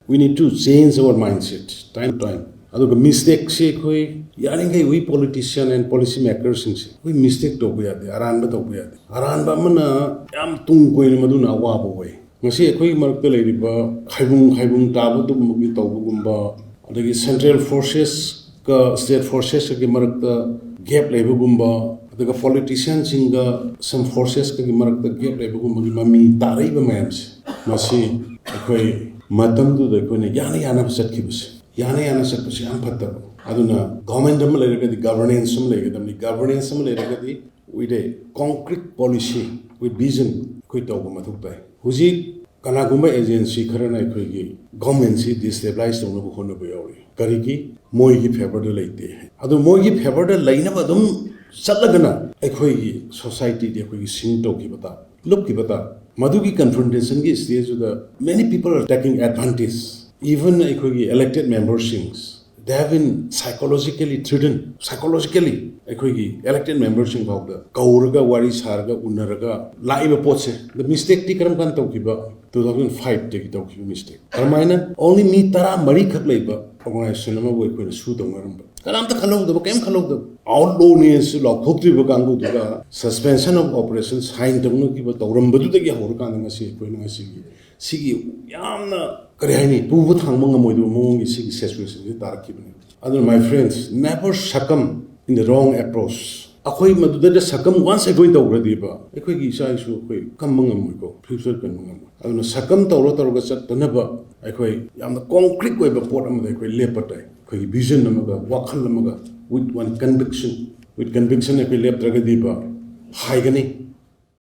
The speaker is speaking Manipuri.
we need to change our mindset time to time. अदुग mistake से कोई यारिंगे we politician and policy makers से कोई mistake तो कोई आते आरान बा तो कोई आते आरान बा मना याम तुम कोई मधु ना वाबो कोई मसी कोई मरक पे ले रिबा खाइबुंग ताबो तो मुगी तो गुम्बा अदुगी central forces का state forces के मरक ता gap ले गुम्बा अदुगा politician सिंगा some forces के मरक ता gap ले गुम्बा की मम्मी तारे बा मैम्स मसी कोई मतम तो देखो ने याना बसत की बस याना सकपसे याम फत्तब अदुना गवर्नमेंट अम लेरगदि गवर्नेंस अम लेगदमनि गवर्नेंस अम लेरगदि with a concrete policy with vision कोई तौबा मथुक ताई हुजी कनागुम्बा एजेंसी खरना अखोइगी गवर्नमेंट सी डिस्टेबलाइज तौनबो होनबो यावरि करिगी मोइगी फेवर द लेते है अदु मोइगी फेवर द लैनबा दुम चलगना अखोइगी सोसाइटी दे अखोइगी सिंग तौकिबता लुकिबता मधुगी कन्फ्रंटेशन की स्टेज द many people are taking advantage. Even elected members, they have been psychologically threatened. Psychologically, elected members about the Kauraga, Wari Sarga, Unaraga, Laiba Potse. The mistake Tikaram can talk about 2005 take it out mistake. Hermina only me Tara Marika Labor organized cinema work with a suit on Maramba. Kalamta Kalog, the Bokem Kalog, the outlaw news, Lok Hokri Bagangu, suspension of operations, Hind Tamuki, but Orambadu the Yahokan, Sigi Yamna. Other my friends, never succumb in the wrong approach. Akoi madudada succumb once I go into already ba. Akoi isa isu akoi kamangam mo future kanungam. Aduna succumb tawro sat tanaba. Akoi yamna concrete way ba pot amada akoi lepatai. Akoi vision namaga wakhal namaga with one conviction. With conviction akoi lep dragadi ba. Haigani.